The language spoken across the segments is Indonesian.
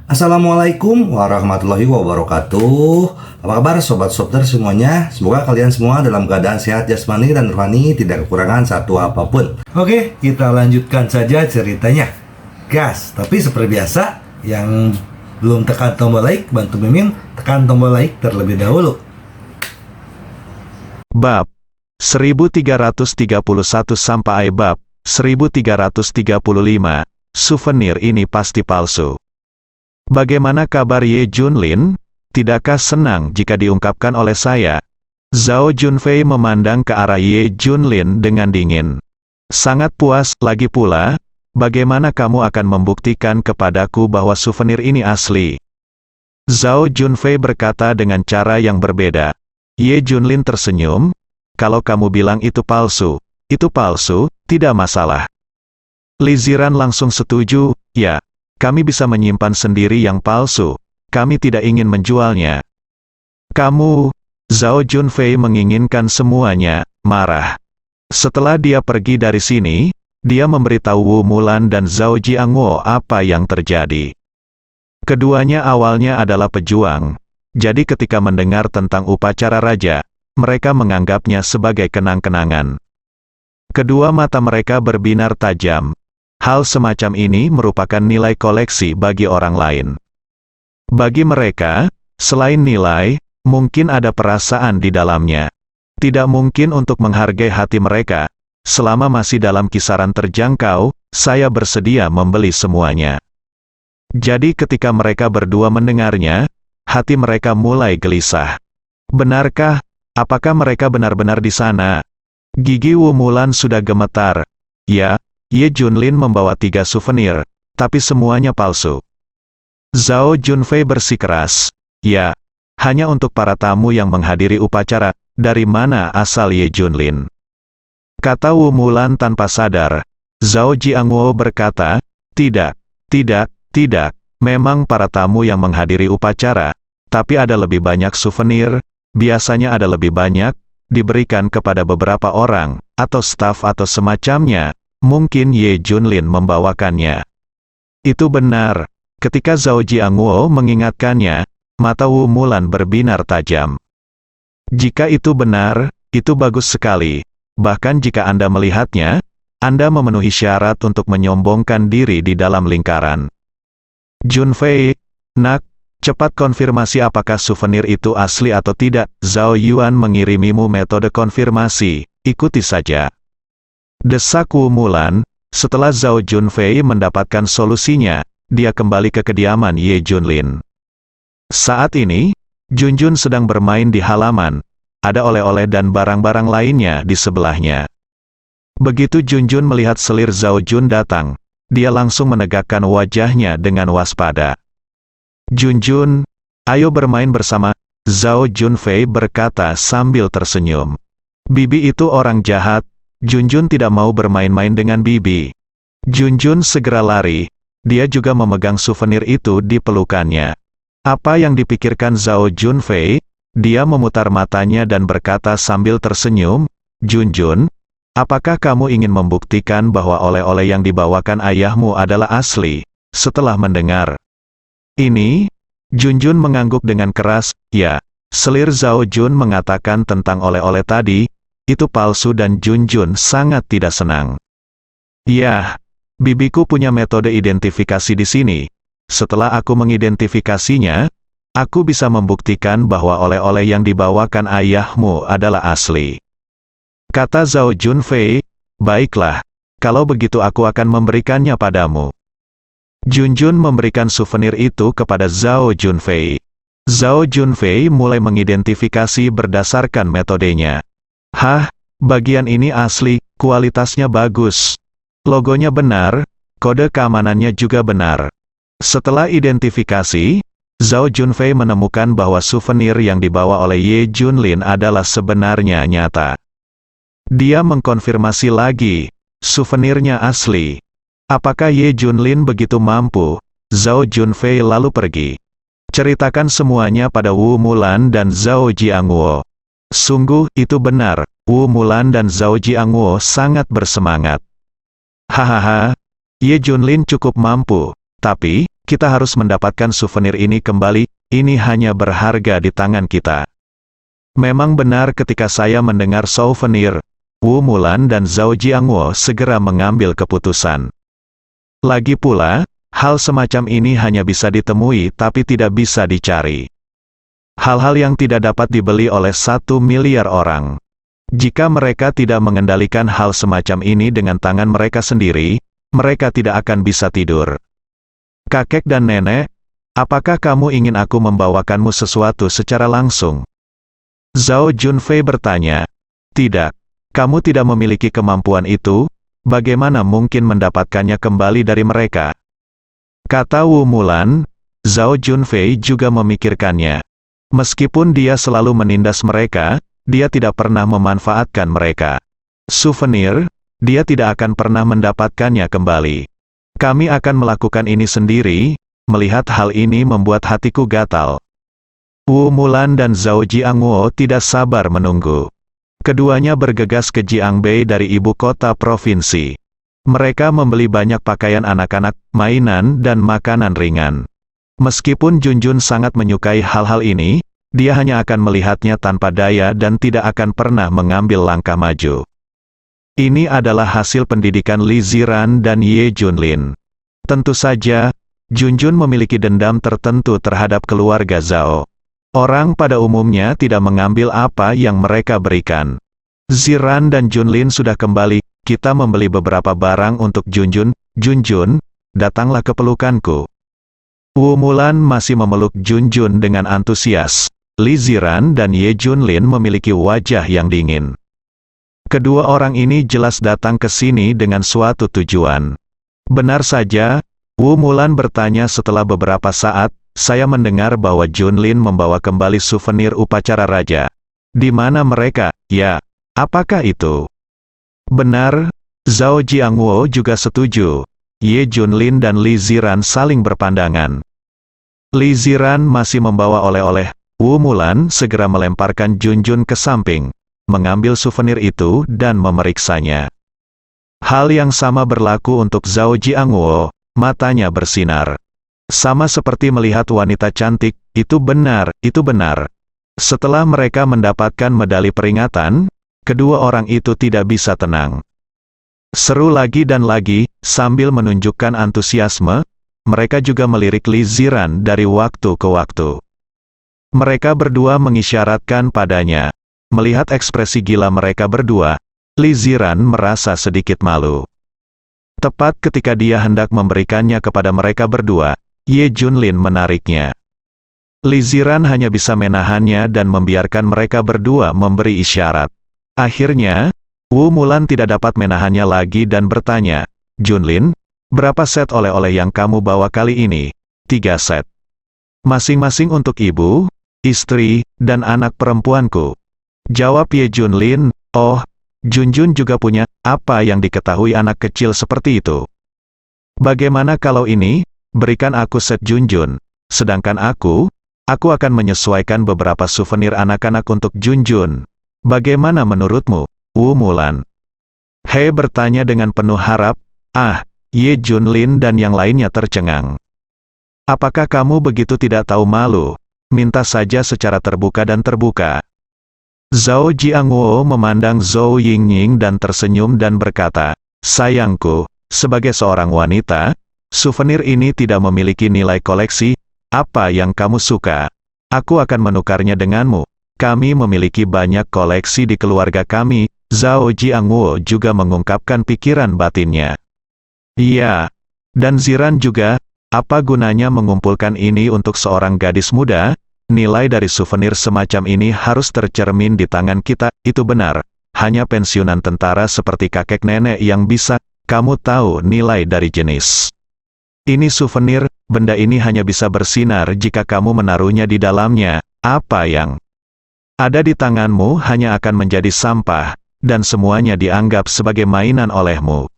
Assalamualaikum warahmatullahi wabarakatuh. Apa kabar sobat Sopter semuanya? Semoga kalian semua dalam keadaan sehat jasmani dan rohani, tidak kekurangan satu apapun. Oke, kita lanjutkan saja ceritanya. Gas, tapi seperti biasa, yang belum tekan tombol like, bantu Mimin tekan tombol like terlebih dahulu. Bab 1331 sampai bab 1335. Souvenir ini pasti palsu. Bagaimana kabar Ye Junlin? Tidakkah senang jika diungkapkan oleh saya? Zhao Junfei memandang ke arah Ye Junlin dengan dingin. Sangat puas, lagi pula, bagaimana kamu akan membuktikan kepadaku bahwa souvenir ini asli? Zhao Junfei berkata dengan cara yang berbeda. Ye Junlin tersenyum, kalau kamu bilang itu palsu, tidak masalah. Li Ziran langsung setuju, ya. Kami bisa menyimpan sendiri yang palsu, kami tidak ingin menjualnya. Kamu, Zhao Junfei menginginkan semuanya, marah. Setelah dia pergi dari sini, dia memberitahu Wu Mulan dan Zhao Jiangwo apa yang terjadi. Keduanya awalnya adalah pejuang, jadi ketika mendengar tentang upacara raja, mereka menganggapnya sebagai kenang-kenangan. Kedua mata mereka berbinar tajam. Hal semacam ini merupakan nilai koleksi bagi orang lain. Bagi mereka, selain nilai, mungkin ada perasaan di dalamnya. Tidak mungkin untuk menghargai hati mereka. Selama masih dalam kisaran terjangkau, saya bersedia membeli semuanya. Jadi ketika mereka berdua mendengarnya, hati mereka mulai gelisah. Benarkah? Apakah mereka benar-benar di sana? Gigi Wu Mulan sudah gemetar. Ya. Ye Junlin membawa 3 souvenir, tapi semuanya palsu. Zhao Junfei bersikeras, ya, hanya untuk para tamu yang menghadiri upacara. Dari mana asal Ye Junlin? Kata Wu Mulan tanpa sadar. Zhao Jiangwo berkata, tidak, memang para tamu yang menghadiri upacara, tapi ada lebih banyak souvenir, biasanya ada lebih banyak, diberikan kepada beberapa orang, atau staf atau semacamnya. Mungkin Ye Junlin membawakannya. Itu benar. Ketika Zhao Jiangwo mengingatkannya, mata Wu Mulan berbinar tajam. Jika itu benar, itu bagus sekali. Bahkan jika Anda melihatnya, Anda memenuhi syarat untuk menyombongkan diri di dalam lingkaran. Junfei, nak, cepat konfirmasi apakah souvenir itu asli atau tidak. Zhao Yuan mengirimimu metode konfirmasi, ikuti saja. Desak Wu Mulan. Setelah Zhao Junfei mendapatkan solusinya, dia kembali ke kediaman Ye Junlin. Saat ini, Junjun sedang bermain di halaman, ada oleh-oleh dan barang-barang lainnya di sebelahnya. Begitu Junjun melihat selir Zhao Jun datang, dia langsung menegakkan wajahnya dengan waspada. Junjun, ayo bermain bersama, Zhao Junfei berkata sambil tersenyum. Bibi itu orang jahat. Junjun tidak mau bermain-main dengan Bibi. Junjun segera lari, dia juga memegang souvenir itu di pelukannya. Apa yang dipikirkan Zhao Junfei? Dia memutar matanya dan berkata sambil tersenyum, Junjun, apakah kamu ingin membuktikan bahwa oleh-oleh yang dibawakan ayahmu adalah asli? Setelah mendengar ini, Junjun mengangguk dengan keras, ya, selir Zhao Jun mengatakan tentang oleh-oleh tadi, itu palsu dan Junjun sangat tidak senang. Ya, bibiku punya metode identifikasi di sini. Setelah aku mengidentifikasinya, aku bisa membuktikan bahwa oleh-oleh yang dibawakan ayahmu adalah asli. Kata Zhao Junfei, baiklah, kalau begitu aku akan memberikannya padamu. Junjun memberikan souvenir itu kepada Zhao Junfei. Zhao Junfei mulai mengidentifikasi berdasarkan metodenya. Hah, bagian ini asli, kualitasnya bagus. Logonya benar, kode keamanannya juga benar. Setelah identifikasi, Zhao Junfei menemukan bahwa souvenir yang dibawa oleh Ye Junlin adalah sebenarnya nyata. Dia mengkonfirmasi lagi, souvenirnya asli. Apakah Ye Junlin begitu mampu? Zhao Junfei lalu pergi. Ceritakan semuanya pada Wu Mulan dan Zhao Jiangwo. Sungguh, itu benar, Wu Mulan dan Zhao Jiangwo sangat bersemangat. Hahaha, Ye Junlin cukup mampu, tapi, kita harus mendapatkan souvenir ini kembali, ini hanya berharga di tangan kita. Memang benar ketika saya mendengar souvenir, Wu Mulan dan Zhao Jiangwo segera mengambil keputusan. Lagi pula, hal semacam ini hanya bisa ditemui tapi tidak bisa dicari. Hal-hal yang tidak dapat dibeli oleh 1 miliar orang. Jika mereka tidak mengendalikan hal semacam ini dengan tangan mereka sendiri, mereka tidak akan bisa tidur. Kakek dan nenek, apakah kamu ingin aku membawakanmu sesuatu secara langsung? Zhao Junfei bertanya. Tidak. Kamu tidak memiliki kemampuan itu, bagaimana mungkin mendapatkannya kembali dari mereka? Kata Wu Mulan. Zhao Junfei juga memikirkannya. Meskipun dia selalu menindas mereka, dia tidak pernah memanfaatkan mereka. Souvenir, dia tidak akan pernah mendapatkannya kembali. Kami akan melakukan ini sendiri, melihat hal ini membuat hatiku gatal. Wu Mulan dan Zhao Jiangwo tidak sabar menunggu. Keduanya bergegas ke Jiangbei dari ibu kota provinsi. Mereka membeli banyak pakaian anak-anak, mainan, dan makanan ringan. Meskipun Junjun sangat menyukai hal-hal ini, dia hanya akan melihatnya tanpa daya dan tidak akan pernah mengambil langkah maju. Ini adalah hasil pendidikan Li Ziran dan Ye Junlin. Tentu saja, Junjun memiliki dendam tertentu terhadap keluarga Zhao. Orang pada umumnya tidak mengambil apa yang mereka berikan. Ziran dan Junlin sudah kembali, kita membeli beberapa barang untuk Junjun. Junjun, datanglah ke pelukanku. Wu Mulan masih memeluk Junjun dengan antusias. Li Ziran dan Ye Junlin memiliki wajah yang dingin. Kedua orang ini jelas datang ke sini dengan suatu tujuan. Benar saja, Wu Mulan bertanya setelah beberapa saat, saya mendengar bahwa Junlin membawa kembali souvenir upacara raja. Di mana mereka? Ya, apakah itu? Benar, Zhao Jiangwo juga setuju. Ye Junlin dan Li Ziran saling berpandangan. Li Ziran masih membawa oleh-oleh. Wu Mulan segera melemparkan Junjun ke samping, mengambil souvenir itu dan memeriksanya. Hal yang sama berlaku untuk Zhao Jiangwo, matanya bersinar. Sama seperti melihat wanita cantik, itu benar, itu benar. Setelah mereka mendapatkan medali peringatan, kedua orang itu tidak bisa tenang. Seru lagi dan lagi, sambil menunjukkan antusiasme, mereka juga melirik Li Ziran dari waktu ke waktu. Mereka berdua mengisyaratkan padanya. Melihat ekspresi gila mereka berdua, Li Ziran merasa sedikit malu. Tepat ketika dia hendak memberikannya kepada mereka berdua, Ye Junlin menariknya. Li Ziran hanya bisa menahannya dan membiarkan mereka berdua memberi isyarat. Akhirnya, Wu Mulan tidak dapat menahannya lagi dan bertanya, Junlin, berapa set oleh-oleh yang kamu bawa kali ini? 3 set. Masing-masing untuk ibu, istri, dan anak perempuanku. Jawab Ye Junlin. Oh, Junjun juga punya, apa yang diketahui anak kecil seperti itu? Bagaimana kalau ini, berikan aku set Junjun, sedangkan aku akan menyesuaikan beberapa souvenir anak-anak untuk Junjun. Bagaimana menurutmu, Wu Mulan? He bertanya dengan penuh harap. Ye Junlin dan yang lainnya tercengang. Apakah kamu begitu tidak tahu malu? Minta saja secara terbuka dan terbuka. Zhao Jiangwo memandang Zhou Yingying dan tersenyum dan berkata, sayangku, sebagai seorang wanita, souvenir ini tidak memiliki nilai koleksi. Apa yang kamu suka? Aku akan menukarnya denganmu. Kami memiliki banyak koleksi di keluarga kami. Zhao Jiangwo juga mengungkapkan pikiran batinnya. Iya, dan Ziran juga. Apa gunanya mengumpulkan ini untuk seorang gadis muda? Nilai dari souvenir semacam ini harus tercermin di tangan kita, itu benar. Hanya pensiunan tentara seperti kakek nenek yang bisa, kamu tahu nilai dari jenis. Ini souvenir, benda ini hanya bisa bersinar jika kamu menaruhnya di dalamnya. Apa yang ada di tanganmu hanya akan menjadi sampah, dan semuanya dianggap sebagai mainan olehmu.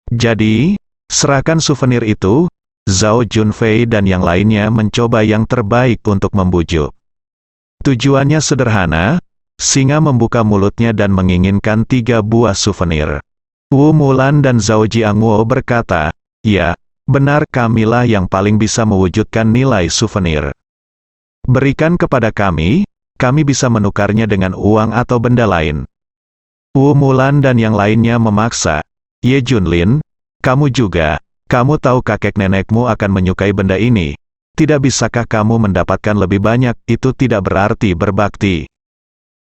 Jadi, serahkan souvenir itu. Zhao Junfei dan yang lainnya mencoba yang terbaik untuk membujuk. Tujuannya sederhana, singa membuka mulutnya dan menginginkan 3 buah souvenir. Wu Mulan dan Zhao Jiangwo berkata, ya, Benar, kamilah yang paling bisa mewujudkan nilai souvenir. Berikan kepada kami bisa menukarnya dengan uang atau benda lain. Wu Mulan dan yang lainnya memaksa. Ye Junlin, kamu juga. Kamu tahu kakek nenekmu akan menyukai benda ini. Tidak bisakah kamu mendapatkan lebih banyak? Itu tidak berarti berbakti.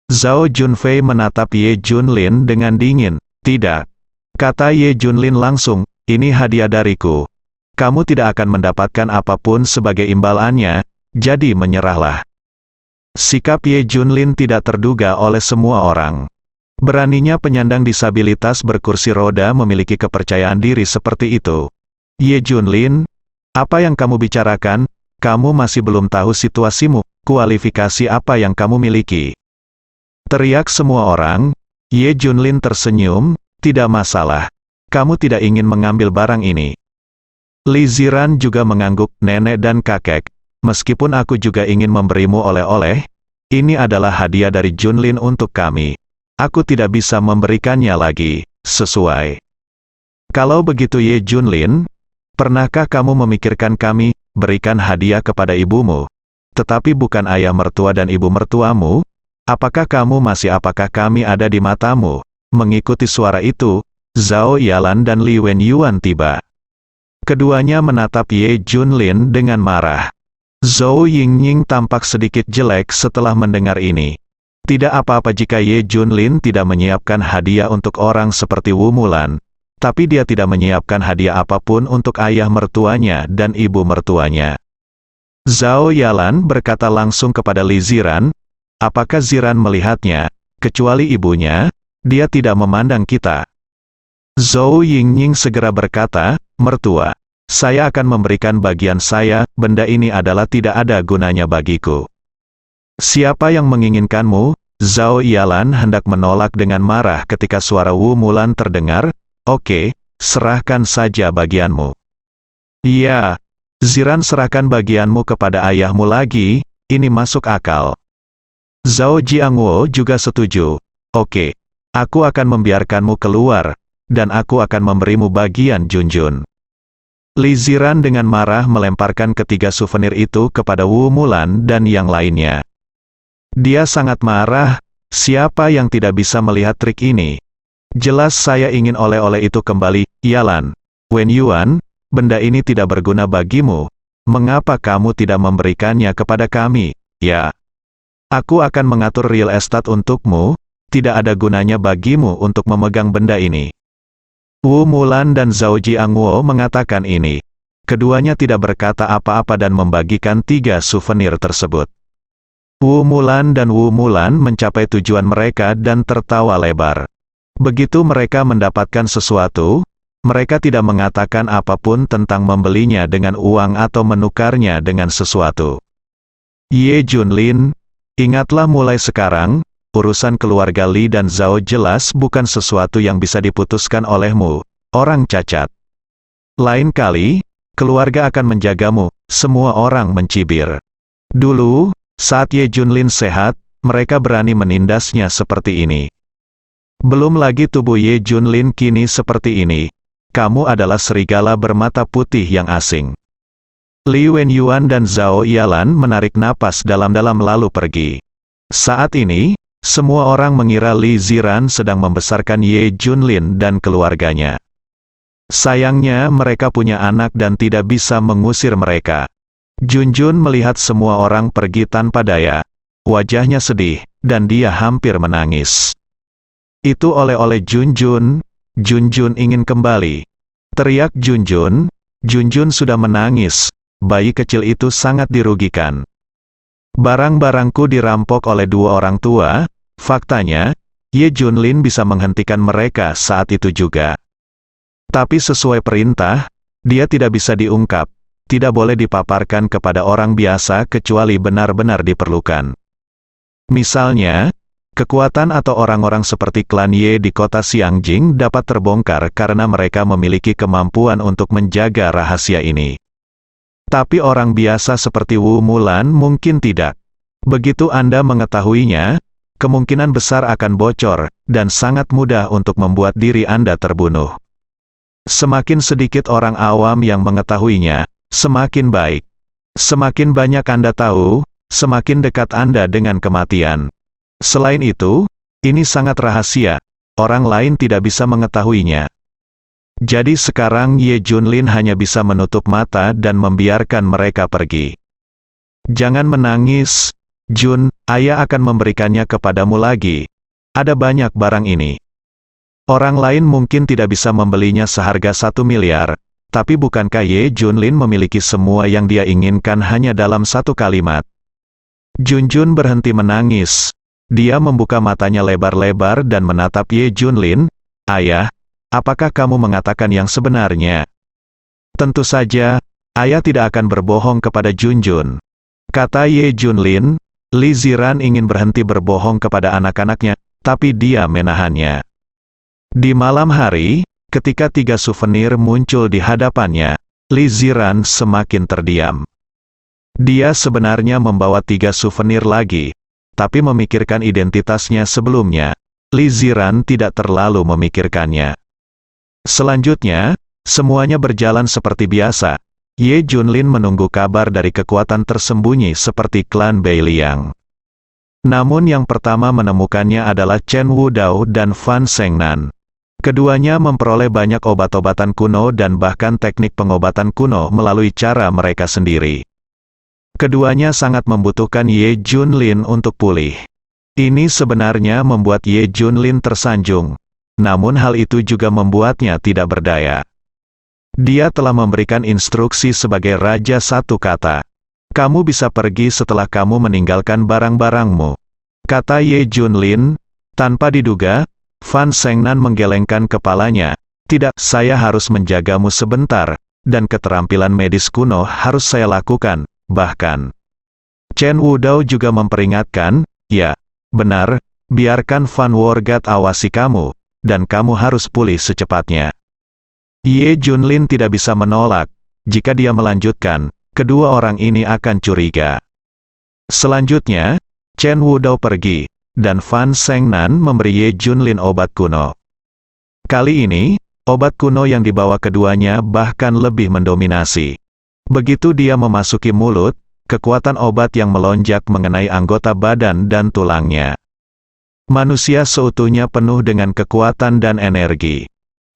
Zhao Junfei menatap Ye Junlin dengan dingin. Tidak. Kata Ye Junlin langsung, ini hadiah dariku. Kamu tidak akan mendapatkan apapun sebagai imbalannya, jadi menyerahlah. Sikap Ye Junlin tidak terduga oleh semua orang. Beraninya penyandang disabilitas berkursi roda memiliki kepercayaan diri seperti itu. Ye Junlin, apa yang kamu bicarakan? Kamu masih belum tahu situasimu, kualifikasi apa yang kamu miliki. Teriak semua orang. Ye Junlin tersenyum, tidak masalah. Kamu tidak ingin mengambil barang ini. Li Ziran juga mengangguk, nenek dan kakek. Meskipun aku juga ingin memberimu oleh-oleh, ini adalah hadiah dari Junlin untuk kami. Aku tidak bisa memberikannya lagi, sesuai. Kalau begitu Ye Junlin, pernahkah kamu memikirkan kami, berikan hadiah kepada ibumu, tetapi bukan ayah mertua dan ibu mertuamu? Apakah kami ada di matamu? Mengikuti suara itu, Zhao Yalan dan Li Wenyuan tiba. Keduanya menatap Ye Junlin dengan marah. Zhou Yingning tampak sedikit jelek setelah mendengar ini. Tidak apa-apa jika Ye Junlin tidak menyiapkan hadiah untuk orang seperti Wu Mulan, tapi dia tidak menyiapkan hadiah apapun untuk ayah mertuanya dan ibu mertuanya. Zhao Yalan berkata langsung kepada Li Ziran, apakah Ziran melihatnya? Kecuali ibunya, dia tidak memandang kita. Zhou Yingning segera berkata, mertua, saya akan memberikan bagian saya, benda ini adalah tidak ada gunanya bagiku. Siapa yang menginginkanmu? Zhao Yalan hendak menolak dengan marah ketika suara Wu Mulan terdengar. Oke, serahkan saja bagianmu. Iya, Ziran, serahkan bagianmu kepada ayahmu lagi, ini masuk akal. Zhao Jiangwo juga setuju. Oke, aku akan membiarkanmu keluar, dan aku akan memberimu bagian Junjun. Li Ziran dengan marah melemparkan ketiga souvenir itu kepada Wu Mulan dan yang lainnya. Dia sangat marah, siapa yang tidak bisa melihat trik ini? Jelas saya ingin oleh-oleh itu kembali. Yalan, Wenyuan, benda ini tidak berguna bagimu. Mengapa kamu tidak memberikannya kepada kami? Ya. Aku akan mengatur real estate untukmu, tidak ada gunanya bagimu untuk memegang benda ini. Wu Mulan dan Zhao Jiangwo mengatakan ini. Keduanya tidak berkata apa-apa dan membagikan 3 souvenir tersebut. Wu Mulan dan Wu Mulan mencapai tujuan mereka dan tertawa lebar. Begitu mereka mendapatkan sesuatu, mereka tidak mengatakan apapun tentang membelinya dengan uang atau menukarnya dengan sesuatu. Ye Junlin, ingatlah mulai sekarang, urusan keluarga Li dan Zhao jelas bukan sesuatu yang bisa diputuskan olehmu, orang cacat. Lain kali, keluarga akan menjagamu, semua orang mencibir. Dulu, saat Ye Junlin sehat, mereka berani menindasnya seperti ini. Belum lagi tubuh Ye Junlin kini seperti ini. Kamu adalah serigala bermata putih yang asing. Li Wenyuan dan Zhao Yalan menarik napas dalam-dalam lalu pergi. Saat ini, semua orang mengira Li Ziran sedang membesarkan Ye Junlin dan keluarganya. Sayangnya mereka punya anak dan tidak bisa mengusir mereka. Junjun melihat semua orang pergi tanpa daya. Wajahnya sedih, dan dia hampir menangis. Itu oleh-oleh Junjun. Junjun ingin kembali. Teriak Junjun. Junjun sudah menangis. Bayi kecil itu sangat dirugikan. Barang-barangku dirampok oleh 2 orang tua. Faktanya, Ye Junlin bisa menghentikan mereka saat itu juga. Tapi sesuai perintah, dia tidak bisa diungkap. Tidak boleh dipaparkan kepada orang biasa kecuali benar-benar diperlukan. Misalnya, kekuatan atau orang-orang seperti klan Ye di kota Xiangjing dapat terbongkar karena mereka memiliki kemampuan untuk menjaga rahasia ini. Tapi orang biasa seperti Wu Mulan mungkin tidak. Begitu Anda mengetahuinya, kemungkinan besar akan bocor, dan sangat mudah untuk membuat diri Anda terbunuh. Semakin sedikit orang awam yang mengetahuinya, semakin baik. Semakin banyak Anda tahu, semakin dekat Anda dengan kematian. Selain itu, ini sangat rahasia, orang lain tidak bisa mengetahuinya. Jadi sekarang Ye Junlin hanya bisa menutup mata dan membiarkan mereka pergi. Jangan menangis, Jun, ayah akan memberikannya kepadamu lagi. Ada banyak barang ini. Orang lain mungkin tidak bisa membelinya seharga 1 miliar, tapi bukankah Ye Junlin memiliki semua yang dia inginkan hanya dalam satu kalimat? Junjun berhenti menangis. Dia membuka matanya lebar-lebar dan menatap Ye Junlin. Ayah, apakah kamu mengatakan yang sebenarnya? Tentu saja, ayah tidak akan berbohong kepada Junjun. Kata Ye Junlin. Li Ziran ingin berhenti berbohong kepada anak-anaknya, tapi dia menahannya. Di malam hari, ketika 3 souvenir muncul di hadapannya, Li Ziran semakin terdiam. Dia sebenarnya membawa 3 souvenir lagi, tapi memikirkan identitasnya sebelumnya, Li Ziran tidak terlalu memikirkannya. Selanjutnya, semuanya berjalan seperti biasa. Ye Junlin menunggu kabar dari kekuatan tersembunyi seperti klan Beiliang. Namun yang pertama menemukannya adalah Chen Wudao dan Fan Shengnan. Keduanya memperoleh banyak obat-obatan kuno dan bahkan teknik pengobatan kuno melalui cara mereka sendiri. Keduanya sangat membutuhkan Ye Junlin untuk pulih. Ini sebenarnya membuat Ye Junlin tersanjung. Namun hal itu juga membuatnya tidak berdaya. Dia telah memberikan instruksi sebagai raja satu kata. Kamu bisa pergi setelah kamu meninggalkan barang-barangmu. Kata Ye Junlin. Tanpa diduga, Fan Shengnan menggelengkan kepalanya. Tidak, saya harus menjagamu sebentar, dan keterampilan medis kuno harus saya lakukan, bahkan. Chen Wudao juga memperingatkan, ya, benar, biarkan Fan Worgat awasi kamu, dan kamu harus pulih secepatnya. Ye Junlin tidak bisa menolak, jika dia melanjutkan, kedua orang ini akan curiga. Selanjutnya, Chen Wudao pergi, dan Fan Shengnan memberi Ye Junlin obat kuno. Kali ini, obat kuno yang dibawa keduanya bahkan lebih mendominasi. Begitu dia memasuki mulut, kekuatan obat yang melonjak mengenai anggota badan dan tulangnya. Manusia seutuhnya penuh dengan kekuatan dan energi.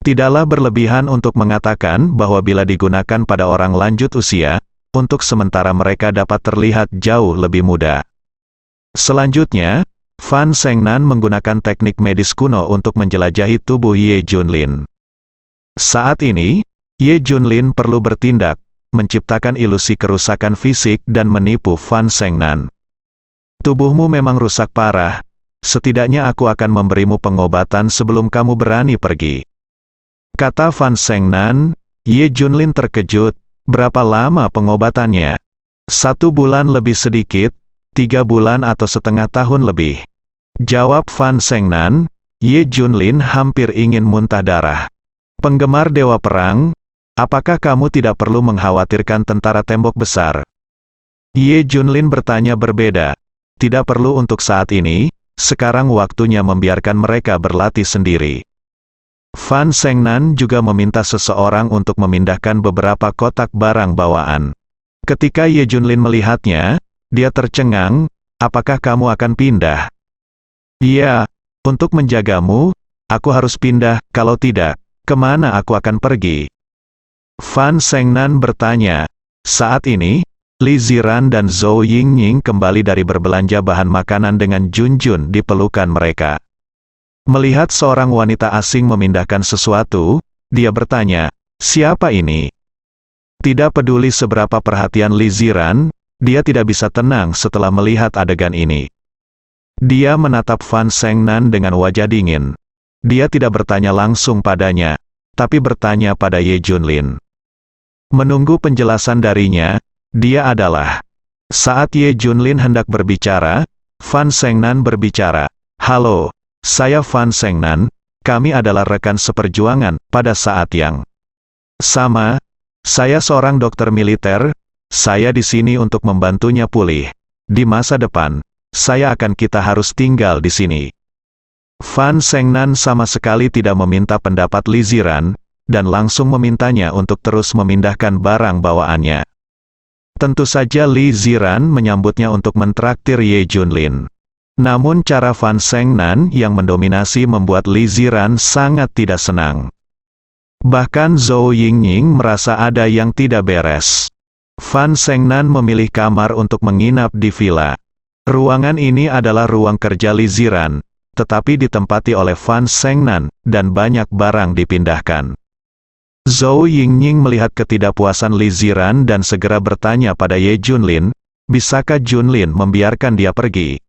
Tidaklah berlebihan untuk mengatakan bahwa bila digunakan pada orang lanjut usia, untuk sementara mereka dapat terlihat jauh lebih muda. Selanjutnya, Fan Shengnan menggunakan teknik medis kuno untuk menjelajahi tubuh Ye Junlin. Saat ini, Ye Junlin perlu bertindak, menciptakan ilusi kerusakan fisik dan menipu Fan Shengnan. Tubuhmu memang rusak parah, setidaknya aku akan memberimu pengobatan sebelum kamu berani pergi. Kata Fan Shengnan. Ye Junlin terkejut. Berapa lama pengobatannya? 1 bulan lebih sedikit, 3 bulan atau setengah tahun lebih. Jawab Fan Shengnan. Ye Junlin hampir ingin muntah darah. Penggemar Dewa Perang, apakah kamu tidak perlu mengkhawatirkan tentara tembok besar? Ye Junlin bertanya berbeda. Tidak perlu untuk saat ini, sekarang waktunya membiarkan mereka berlatih sendiri. Fan Shengnan juga meminta seseorang untuk memindahkan beberapa kotak barang bawaan. Ketika Ye Junlin melihatnya, dia tercengang. Apakah kamu akan pindah? Iya, untuk menjagamu, aku harus pindah, kalau tidak, kemana aku akan pergi? Fan Shengnan bertanya. Saat ini, Li Ziran dan Zhou Yingying kembali dari berbelanja bahan makanan dengan Junjun di pelukan mereka. Melihat seorang wanita asing memindahkan sesuatu, dia bertanya, siapa ini? Tidak peduli seberapa perhatian Li Ziran, dia tidak bisa tenang setelah melihat adegan ini. Dia menatap Fan Shengnan dengan wajah dingin. Dia tidak bertanya langsung padanya, tapi bertanya pada Ye Junlin. Menunggu penjelasan darinya, dia adalah. Saat Ye Junlin hendak berbicara, Fan Shengnan berbicara. Halo. Saya Fan Shengnan, kami adalah rekan seperjuangan, pada saat yang sama. Saya seorang dokter militer, saya di sini untuk membantunya pulih. Di masa depan, kita harus tinggal di sini. Fan Shengnan sama sekali tidak meminta pendapat Li Ziran, dan langsung memintanya untuk terus memindahkan barang bawaannya. Tentu saja Li Ziran menyambutnya untuk mentraktir Ye Junlin. Namun cara Fan Shengnan yang mendominasi membuat Li Ziran sangat tidak senang. Bahkan Zhou Yingning merasa ada yang tidak beres. Fan Shengnan memilih kamar untuk menginap di villa. Ruangan ini adalah ruang kerja Li Ziran, tetapi ditempati oleh Fan Shengnan, dan banyak barang dipindahkan. Zhou Yingning melihat ketidakpuasan Li Ziran dan segera bertanya pada Ye Junlin, bisakah Junlin membiarkan dia pergi?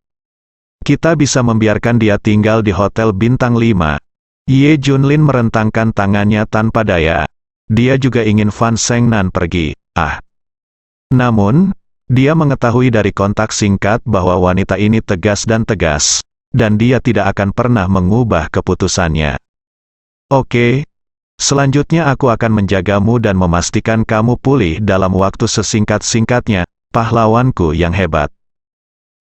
Kita bisa membiarkan dia tinggal di hotel bintang 5. Ye Junlin merentangkan tangannya tanpa daya. Dia juga ingin Fan Shengnan pergi. Namun, dia mengetahui dari kontak singkat bahwa wanita ini tegas, dan dia tidak akan pernah mengubah keputusannya. Oke. Selanjutnya aku akan menjagamu dan memastikan kamu pulih dalam waktu sesingkat-singkatnya, pahlawanku yang hebat.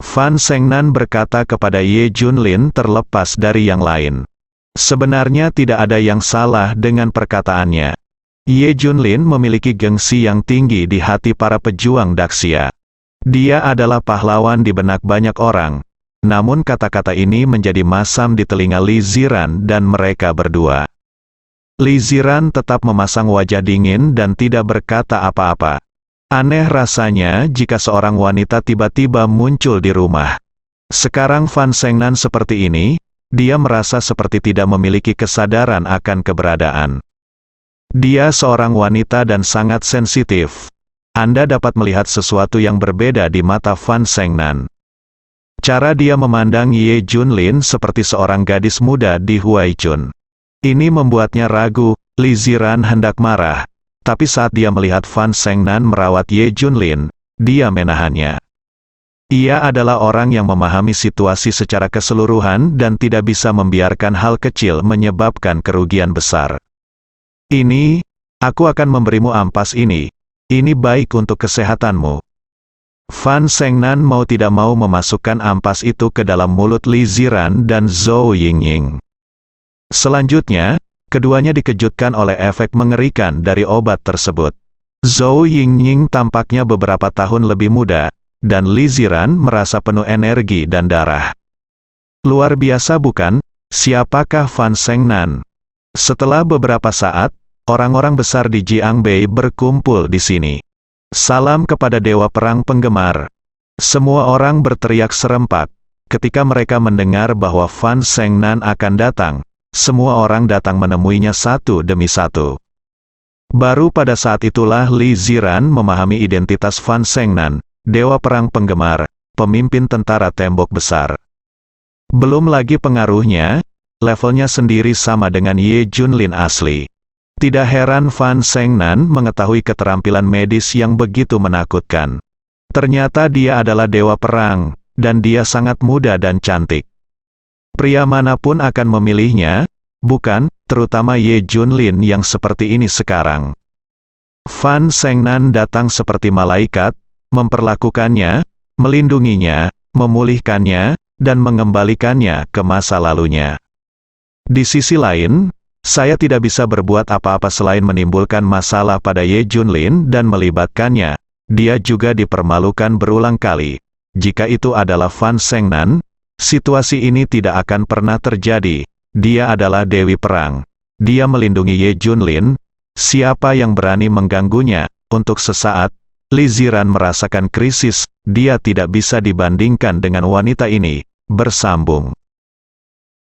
Fan Shengnan berkata kepada Ye Junlin terlepas dari yang lain. Sebenarnya tidak ada yang salah dengan perkataannya. Ye Junlin memiliki gengsi yang tinggi di hati para pejuang Daxia. Dia adalah pahlawan di benak banyak orang. Namun kata-kata ini menjadi masam di telinga Li Ziran dan mereka berdua. Li Ziran tetap memasang wajah dingin dan tidak berkata apa-apa. Aneh rasanya jika seorang wanita tiba-tiba muncul di rumah. Sekarang Fan Shengnan seperti ini, dia merasa seperti tidak memiliki kesadaran akan keberadaan. Dia seorang wanita dan sangat sensitif. Anda dapat melihat sesuatu yang berbeda di mata Fan Shengnan. Cara dia memandang Ye Junlin seperti seorang gadis muda di Huaichun. Ini membuatnya ragu. Li Ziran hendak marah, tapi saat dia melihat Fan Shengnan merawat Ye Junlin, dia menahannya. Ia adalah orang yang memahami situasi secara keseluruhan dan tidak bisa membiarkan hal kecil menyebabkan kerugian besar. Aku akan memberimu ampas ini. Ini baik untuk kesehatanmu. Fan Shengnan mau tidak mau memasukkan ampas itu ke dalam mulut Li Ziran dan Zhou Yingning. Selanjutnya, keduanya dikejutkan oleh efek mengerikan dari obat tersebut. Zhou Yingning tampaknya beberapa tahun lebih muda, dan Li Ziran merasa penuh energi dan darah. Luar biasa bukan? Siapakah Fan Shengnan? Setelah beberapa saat, orang-orang besar di Jiangbei berkumpul di sini. Salam kepada Dewa Perang Penggemar. Semua orang berteriak serempak. Ketika mereka mendengar bahwa Fan Shengnan akan datang, semua orang datang menemuinya satu demi satu. Baru pada saat itulah Li Ziran memahami identitas Fan Shengnan, Dewa Perang Penggemar, pemimpin tentara tembok besar. Belum lagi pengaruhnya, levelnya sendiri sama dengan Ye Junlin asli. Tidak heran Fan Shengnan mengetahui keterampilan medis yang begitu menakutkan. Ternyata dia adalah Dewa Perang, dan dia sangat muda dan cantik. Pria manapun akan memilihnya, bukan, terutama Ye Junlin yang seperti ini sekarang. Fan Shengnan datang seperti malaikat, memperlakukannya, melindunginya, memulihkannya, dan mengembalikannya ke masa lalunya. Di sisi lain, saya tidak bisa berbuat apa-apa selain menimbulkan masalah pada Ye Junlin dan melibatkannya. Dia juga dipermalukan berulang kali. Jika itu adalah Fan Shengnan, situasi ini tidak akan pernah terjadi. Dia adalah Dewi Perang. Dia melindungi Ye Junlin. Siapa yang berani mengganggunya? Untuk sesaat, Li Ziran merasakan krisis. Dia tidak bisa dibandingkan dengan wanita ini. Bersambung.